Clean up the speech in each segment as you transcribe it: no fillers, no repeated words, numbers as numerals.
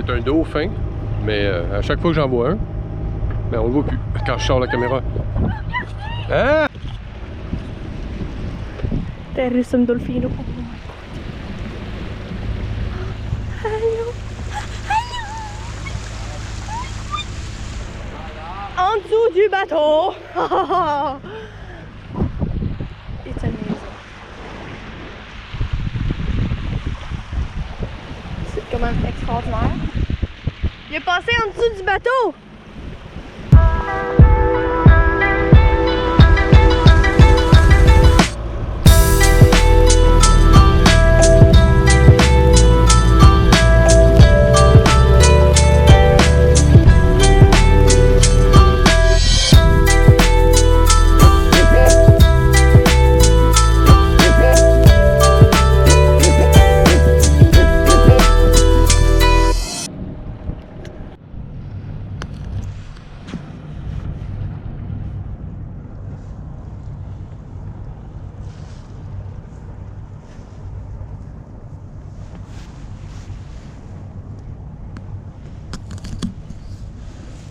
c'est un dauphin, mais à chaque fois que j'en vois un, ben on le voit plus quand je sors la caméra. Ah! Terres un dolfino. Allô? En dessous du bateau! It's amazing. C'est quand même extraordinaire. Il est passé en dessous du bateau!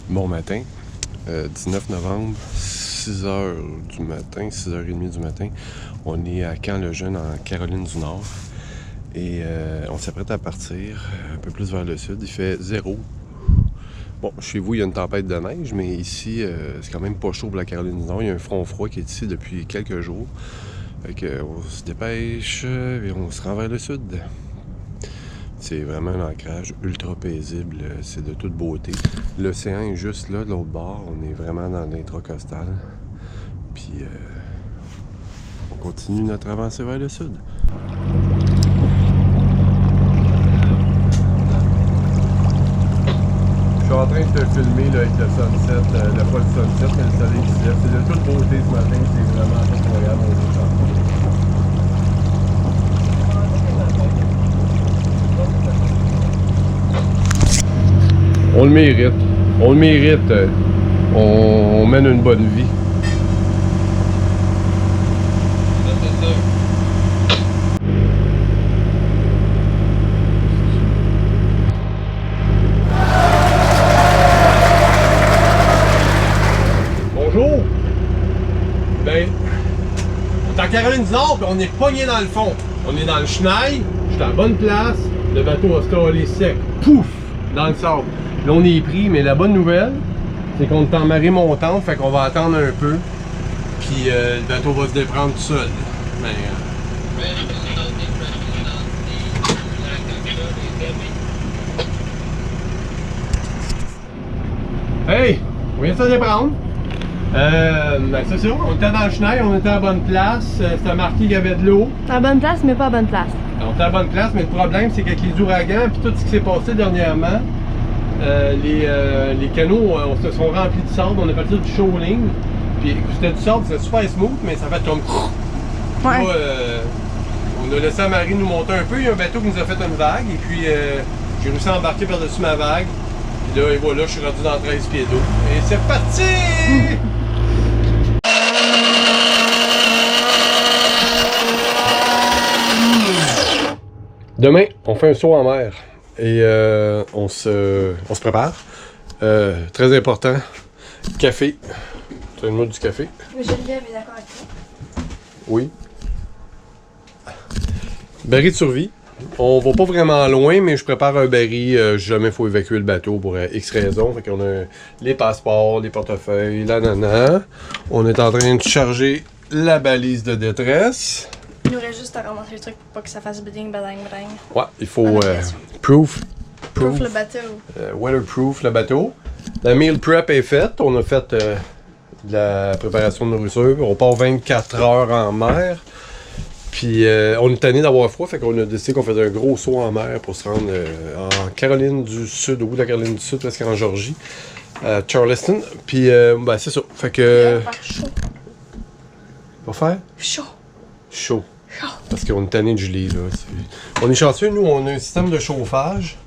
Bon matin, 19 novembre, 6h du matin, 6h30 du matin. On est à Camp-le-Jeune en Caroline du Nord et on s'apprête à partir un peu plus vers le sud. Il fait 0. Bon, chez vous, il y a une tempête de neige, mais ici, c'est quand même pas chaud pour la Caroline du Nord. Il y a un front froid qui est ici depuis quelques jours. Fait qu'on se dépêche et on se rend vers le sud. C'est vraiment un ancrage ultra paisible, c'est de toute beauté. L'océan est juste là, de l'autre bord, on est vraiment dans l'intracostal. Puis on continue notre avancée vers le sud. Je suis en train de te filmer là, avec le sunset, pas le sunset, mais le soleil qui se lève. C'est de toute beauté ce matin, c'est vraiment incroyable, on est chanceux. On le mérite. On le mérite. On mène une bonne vie. Bonjour! Ben, on est en Caroline du Nord, puis on est pogné dans le fond. On est dans le chenal, je suis à la bonne place, le bateau a stallé sec. Pouf! Dans le sable. Là, on est pris, mais la bonne nouvelle, c'est qu'on est en marée montante, fait qu'on va attendre un peu, puis le bateau va se déprendre tout seul. Mais, hey! On vient de se déprendre. Ben c'est ça, on était dans le chenal, on était à la bonne place, c'était marqué qu'il y avait de l'eau. À la bonne place, mais pas à la bonne place. On était à la bonne place, mais le problème, c'est qu'avec les ouragans, puis tout ce qui s'est passé dernièrement, les canaux se sont remplis de sable, on est parti du shoaling, puis c'était du sable, c'était super smooth, mais ça fait comme... Ouais. Là, on a laissé la marée nous monter un peu, il y a un bateau qui nous a fait une vague, et puis j'ai réussi à embarquer par-dessus ma vague, puis là, et voilà, je suis rendu dans 13 pieds d'eau, et c'est parti! Demain, on fait un saut en mer. Et on se prépare. Très important. Café. Tu as une note du café? Geneviève est d'accord avec toi. Oui. Baril de survie. On va pas vraiment loin, mais je prépare un baril. Jamais il faut évacuer le bateau pour X raisons. Fait qu'on a les passeports, les portefeuilles, la nana. On est en train de charger la balise de détresse. Il nous reste juste à ramasser le truc pour pas que ça fasse biding, badang, badang. Ouais, il faut proof le bateau. Weatherproof le bateau. La meal prep est faite. On a fait de la préparation de nourriture. On part 24 heures en mer. Puis on est tanné d'avoir froid, fait qu'on a décidé qu'on faisait un gros saut en mer pour se rendre en Caroline du Sud, au bout de la Caroline du Sud, presque en Georgie, à Charleston. Puis ben c'est ça. Fait que. Il va faire chaud. Va faire? Chaud. Chaud. Parce qu'on est tanné de geler, là. On est chanceux, nous, on a un système de chauffage.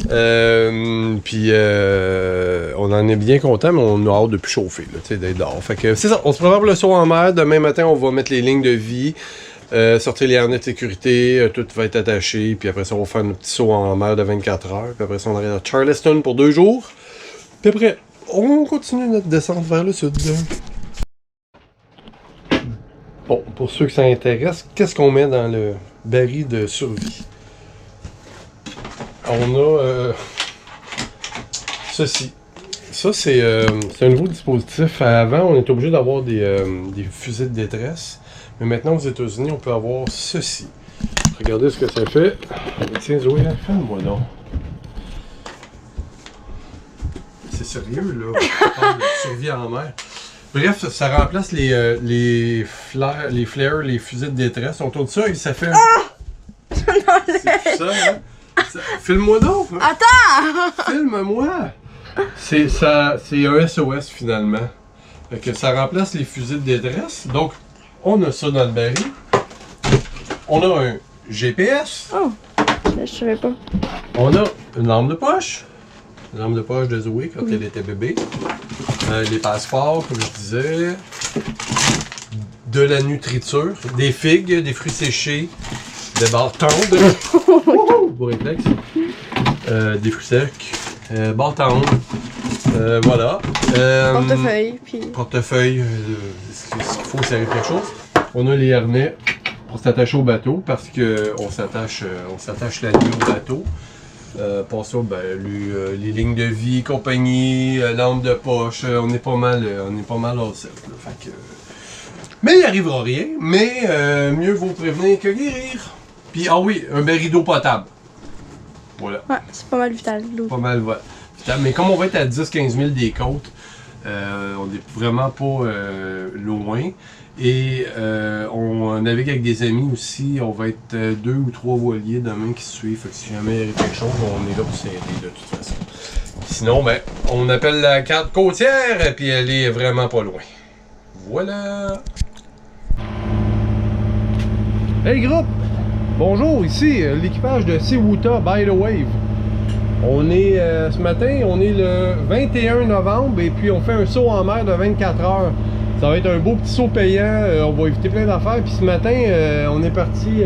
Puis on en est bien content, mais on a hâte de plus chauffer, là, d'être dehors. Fait que c'est ça, on se prépare pour le saut en mer. Demain matin, on va mettre les lignes de vie. sortir les harnais de sécurité, tout va être attaché, puis après ça, on va faire un petit saut en mer de 24 heures, puis après ça, on arrive à Charleston pour 2 jours, puis après, on continue notre descente vers le sud. Bon, pour ceux que ça intéresse, qu'est-ce qu'on met dans le baril de survie? On a ceci. Ça, c'est un nouveau dispositif. Avant, on était obligé d'avoir des fusées de détresse. Mais maintenant, aux États-Unis, on peut avoir ceci. Regardez ce que ça fait. Tiens, Zoé, fais-le-moi donc. C'est sérieux, là. On parle de survie en mer. Bref, ça remplace les flares, les fusées de détresse. On tourne ça et ça fait... C'est ça, hein? Filme-moi donc! Attends! Filme-moi! C'est un SOS finalement. Fait que ça remplace les fusées de détresse. Donc, on a ça dans le baril. On a un GPS. Oh! Je savais pas. On a une lampe de poche. Une lampe de poche de Zoé quand elle était bébé. Les passeports, comme je disais. De la nutriture. Des figues, des fruits séchés. Des bâtons de... Beau réflexe. Des fruits secs. Bâtons. Voilà. Portefeuille. Puis... Portefeuille. Ce qu'il faut, c'est quelque chose. On a les harnais pour s'attacher au bateau parce qu'on s'attache la nuit au bateau. Pour ça, ben, les lignes de vie, compagnie, lampe de poche, on est pas mal all set. Fait que... Mais il arrivera rien, mais mieux vaut prévenir que guérir. Puis, ah oui, un baril d'eau potable. Voilà. Ouais, c'est pas mal vital, l'eau. Pas mal vital. Mais comme on va être à 10-15 000 des côtes, on n'est vraiment pas loin. Et on navigue avec des amis aussi. On va être 2 ou 3 voiliers demain qui se suivent. Fait que si jamais il arrive quelque chose, on est là pour s'aider de toute façon. Sinon, ben, on appelle la carte côtière et puis elle est vraiment pas loin. Voilà! Hey groupe! Bonjour, ici l'équipage de Sewuta by the Wave. On est ce matin, on est le 21 novembre et puis on fait un saut en mer de 24 heures. Ça va être un beau petit saut payant, on va éviter plein d'affaires. Puis ce matin, on est parti.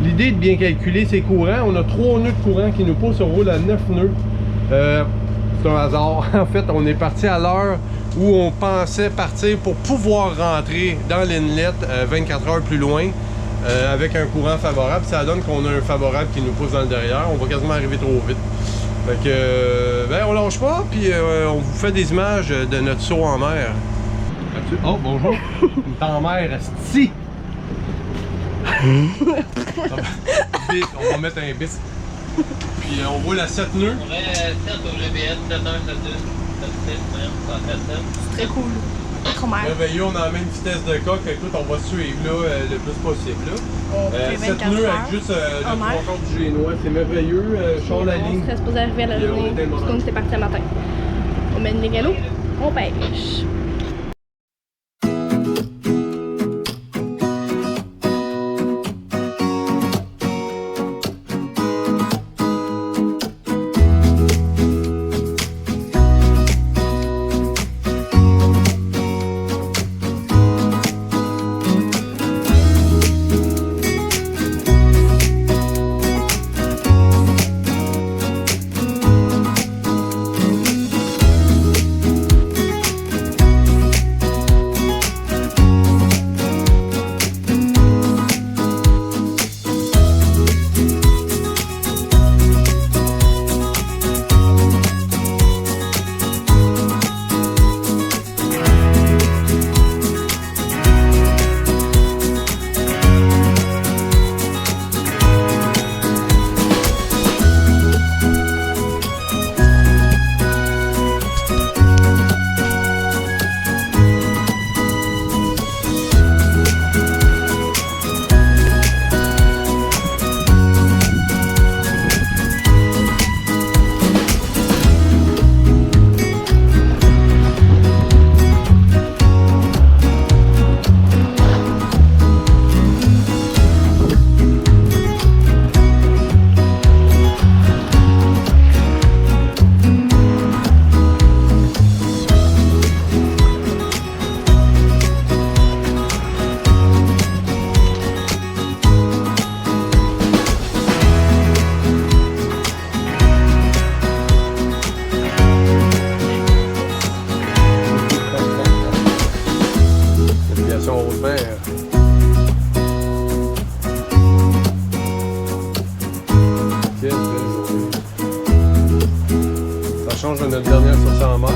L'idée de bien calculer ses courants. On a 3 nœuds de courant qui nous poussent, on roule à 9 nœuds. C'est un hasard. En fait, on est parti à l'heure où on pensait partir pour pouvoir rentrer dans l'inlet 24 heures plus loin. Avec un courant favorable, ça donne qu'on a un favorable qui nous pousse dans le derrière. On va quasiment arriver trop vite. Fait que, ben, on lâche pas, puis on vous fait des images de notre saut en mer. Oh, bonjour! On est en mer, asti! On va mettre un bis. Puis on roule à 7 nœuds. On est 7 au GPS, 7 heures, 7 C'est très cool. Trop mal. Merveilleux, on a la même vitesse de coque. Écoute, on va suivre là, le plus possible. Là. On fait 7 24 nœuds heures. avec juste le En mer. 3/4 du génois. C'est merveilleux. Change la ligne. On serait supposé arriver à la Puis, on journée était le parce moment. qu'on était parti le matin. On met une ligne à l'eau, on pêche. mer. Quelle belle journée. Ça change de notre dernière sortie en mer.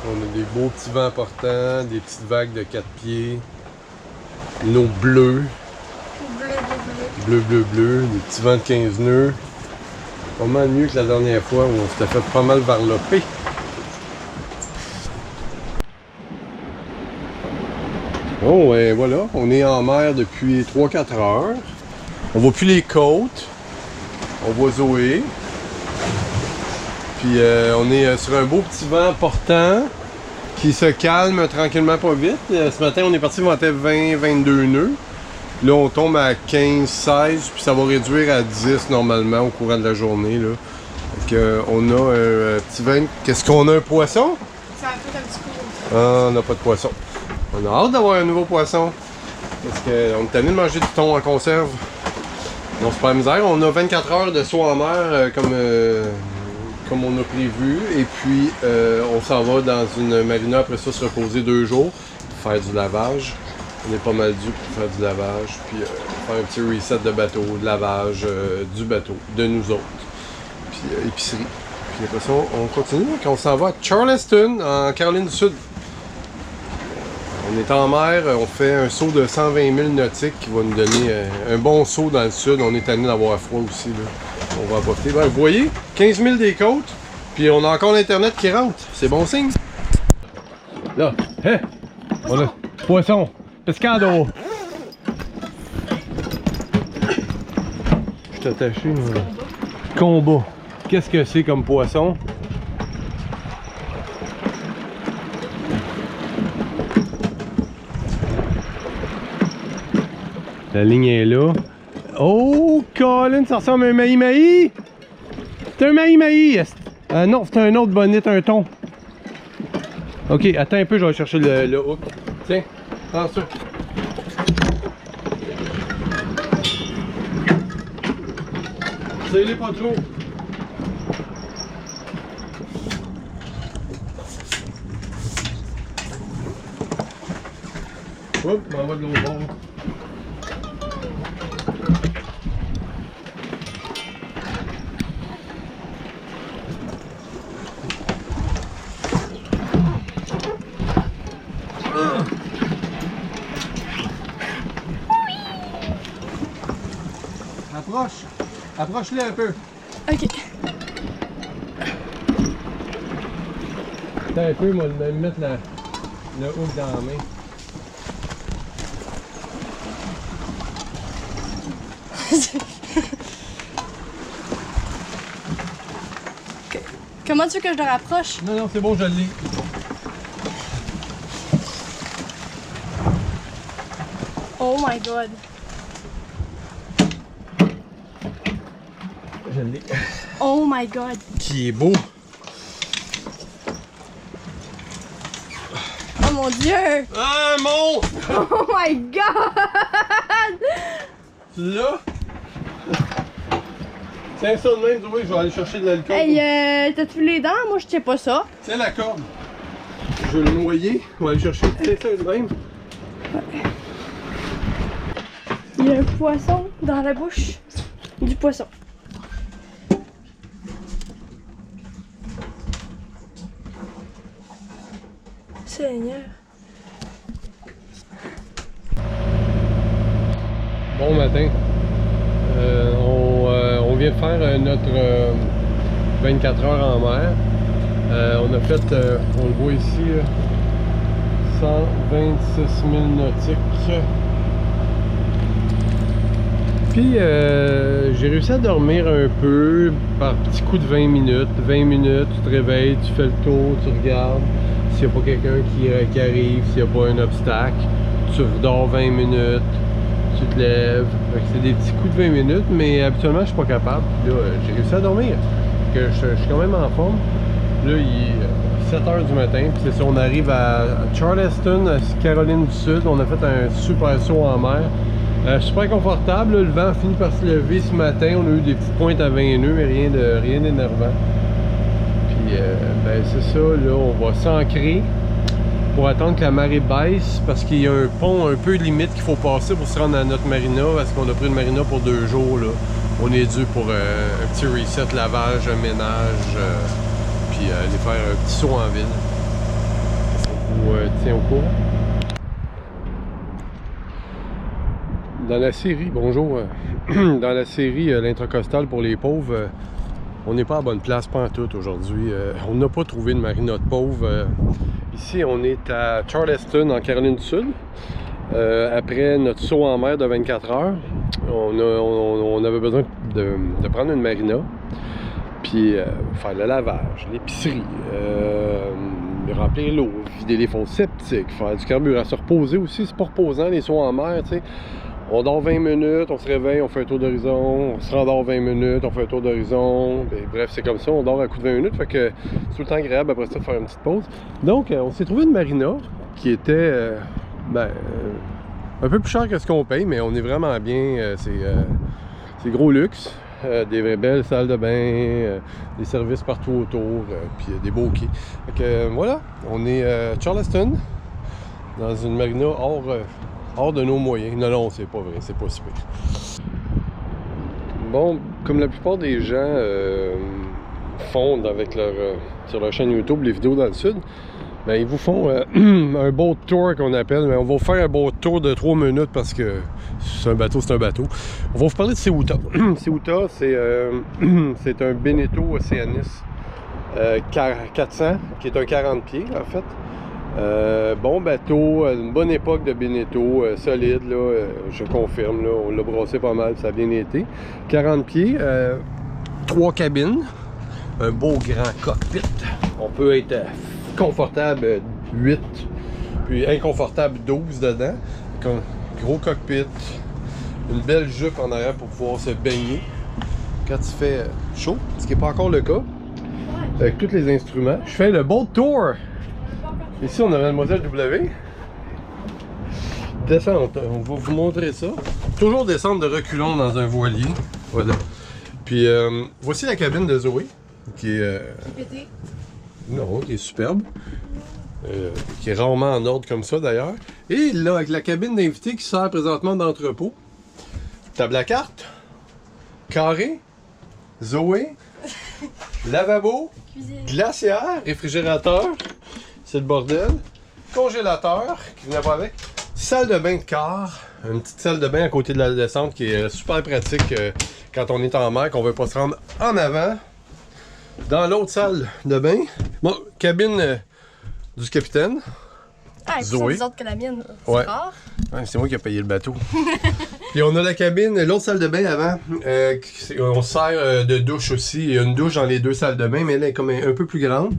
On a des beaux petits vents portants, des petites vagues de 4 pieds. L'eau bleue. Bleu, des petits vents de 15 nœuds. Pas mal mieux que la dernière fois où on s'était fait pas mal varloper. Bon, et voilà, on est en mer depuis 3-4 heures. On voit plus les côtes. On voit Zoé. Puis on est sur un beau petit vent portant qui se calme tranquillement pas vite. Ce matin, on est parti vanter 20-22 nœuds. Là, on tombe à 15-16, puis ça va réduire à 10 normalement au courant de la journée. Là. Donc, on a un petit vin. Qu'est-ce qu'on a, un poisson? Ça a fait un petit peu. Ah, on n'a pas de poisson. On a hâte d'avoir un nouveau poisson. Parce qu'on est tanné de manger du thon en conserve. Non, c'est pas la misère. On a 24 heures de saut en mer comme on a prévu. Et puis, on s'en va dans une marina après ça se reposer 2 jours pour faire du lavage. On est pas mal dû pour faire du lavage, puis faire un petit reset de bateau, de lavage du bateau, de nous autres. Puis épicerie. Puis après ça, on continue, on s'en va à Charleston, en Caroline du Sud. On est en mer, on fait un saut de 120 000 nautiques qui va nous donner un bon saut dans le sud. On est tanné d'avoir froid aussi, là. On va apporter. Ben, vous voyez, 15 000 des côtes, puis on a encore l'Internet qui rentre. C'est bon signe. Là, hein? On a poisson. Pescado! Je suis attaché, moi. Combat. Qu'est-ce que c'est comme poisson? La ligne est là. Oh, Colin, ça ressemble à un maï-maï! C'est un maï-maï! Non, c'est un autre bonite, un thon. Ok, attends un peu, je vais chercher le hook. Tiens. Ah, ça. C'est pas trop. Hop, on va de l'autre bord. Approche-le un peu. Ok. Attends un peu, moi, de me mettre le hook dans la main. Comment tu veux que je le rapproche? Non, non, c'est bon, je l'ai. Oh my god. Je l'ai. Oh my god. Qui est beau. Oh mon dieu. Ah, mon! Oh my god. Tu l'as? Tiens ça de même, oui, je vais aller chercher de l'alcool. Hey, t'as-tu vu les dents? Moi, je tiens pas ça. Tiens la corde. Je vais le noyer. On va aller chercher. Tiens ça de même. Il y a un poisson dans la bouche du poisson. Seigneur. Bon matin. On vient de faire notre 24 heures en mer. On a fait, on le voit ici, 126 000 nautiques. Puis j'ai réussi à dormir un peu par petits coups de 20 minutes. 20 minutes, tu te réveilles, tu fais le tour, tu regardes s'il n'y a pas quelqu'un qui arrive, s'il n'y a pas un obstacle. Tu redors 20 minutes, tu te lèves. C'est des petits coups de 20 minutes, mais habituellement je suis pas capable. Puis là, j'ai réussi à dormir. Que je suis quand même en forme. Là, il est 7 h du matin. Puis c'est ça, on arrive à Charleston, Caroline du Sud. On a fait un super saut en mer. Super confortable, là, le vent finit par se lever ce matin. On a eu des petites pointes à 20 nœuds, mais rien d'énervant. Puis ben c'est ça, là, on va s'ancrer pour attendre que la marée baisse parce qu'il y a un pont un peu limite qu'il faut passer pour se rendre à notre marina parce qu'on a pris une marina pour 2 jours, là. On est dû pour un petit reset, lavage, ménage, puis aller faire un petit saut en ville. On vous tient au courant. Dans la série, bonjour, dans la série l'intracostale pour les pauvres, on n'est pas à bonne place pantoute aujourd'hui. On n'a pas trouvé de marina de pauvres. Ici, on est à Charleston, en Caroline du Sud. Après notre saut en mer de 24 heures, on avait besoin de prendre une marina, puis faire le lavage, l'épicerie, remplir l'eau, vider les fonds septiques, faire du carburant, se reposer aussi. C'est pas reposant les sauts en mer, tu sais. On dort 20 minutes, on se réveille, on fait un tour d'horizon, on se rendort 20 minutes, on fait un tour d'horizon. Bref, c'est comme ça, on dort à coup de 20 minutes, fait que c'est tout le temps agréable après ça de faire une petite pause. Donc, on s'est trouvé une marina qui était un peu plus cher que ce qu'on paye, mais on est vraiment bien. C'est gros luxe. Des belles salles de bain, des services partout autour, puis des beaux quais. Fait que voilà, on est à Charleston, dans une marina hors de nos moyens. Non, c'est pas vrai, c'est pas si pire. Bon, comme la plupart des gens font avec sur leur chaîne YouTube les vidéos dans le sud, ben, ils vous font un boat tour qu'on appelle, mais on va vous faire un boat tour de 3 minutes parce que c'est un bateau, c'est un bateau. On va vous parler de Ceuta. Ceuta, c'est un Beneteau Oceanis 400, qui est un 40 pieds en fait. Bon bateau, une bonne époque de Beneteau, solide, là, je confirme, là, on l'a brassé pas mal, ça a bien été. 40 pieds, 3 cabines, un beau grand cockpit. On peut être confortable 8, puis inconfortable 12 dedans. Donc, un gros cockpit, une belle jupe en arrière pour pouvoir se baigner quand il fait chaud, ce qui n'est pas encore le cas. Avec tous les instruments. Je fais le boat tour. Ici, on a Mademoiselle W. Descente, on va vous montrer ça. Toujours descendre de reculons dans un voilier. Voilà. Puis, voici la cabine de Zoé, qui est... Non, qui est superbe. Qui est rarement en ordre comme ça, d'ailleurs. Et là, avec la cabine d'invité qui sert présentement d'entrepôt. Table à carte. Carré. Zoé. Lavabo. Cuisine. Glacière. Réfrigérateur. C'est le bordel. Congélateur qui vient pas avec. Salle de bain de car. Une petite salle de bain à côté de la descente qui est super pratique quand on est en mer, qu'on veut pas se rendre en avant. Dans l'autre salle de bain, bon, cabine du capitaine. Ah, Zoé. Plus autres que la mienne, c'est rare. Ouais, c'est moi qui ai payé le bateau. Puis on a la cabine, l'autre salle de bain avant. On sert de douche aussi. Il y a une douche dans les 2 salles de bain, mais elle est comme un peu plus grande.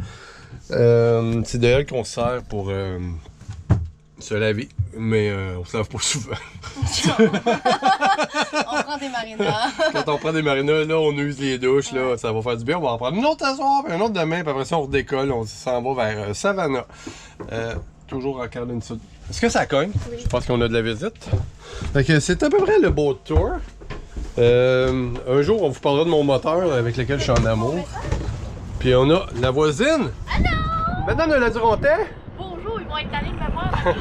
C'est de elle qu'on sert pour se laver, mais on se lave pas souvent. On prend des marinas. Quand on prend des marinas, là, on use les douches, là, ça va faire du bien. On va en prendre une autre ce soir, puis une autre demain, puis après ça, on redécolle, on s'en va vers Savannah. Toujours en Caroline Sud. Est-ce que ça cogne? Oui. Je pense qu'on a de la visite. Fait que c'est à peu près le boat tour. Un jour, on vous parlera de mon moteur avec lequel je suis en amour. Puis on a la voisine. Allô? Madame de la Durantais. Bonjour, ils vont être allés me voir dans la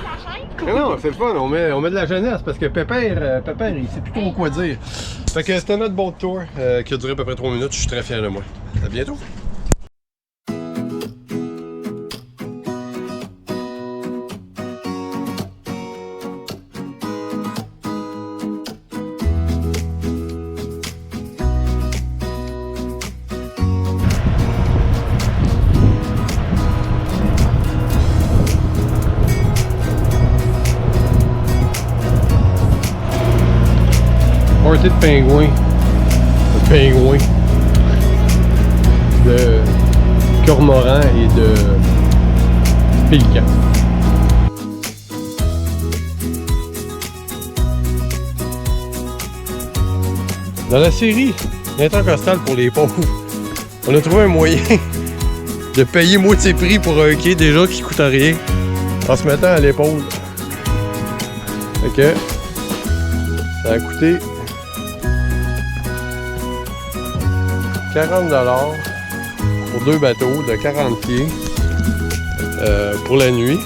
chaîne. Non, c'est le fun, on met de la jeunesse parce que Pépère, il sait plus trop quoi dire. Fait que c'était notre boat tour qui a duré à peu près 3 minutes, je suis très fier de moi. À bientôt! Party de pingouins. De pingouins. De cormorans et de pélicans. Dans la série l'intracostale pour les pauvres, on a trouvé un moyen de payer moitié prix pour un quai déjà qui coûte rien en se mettant à l'épaule. Fait que ça a coûté 40$ pour 2 bateaux de 40 pieds pour la nuit.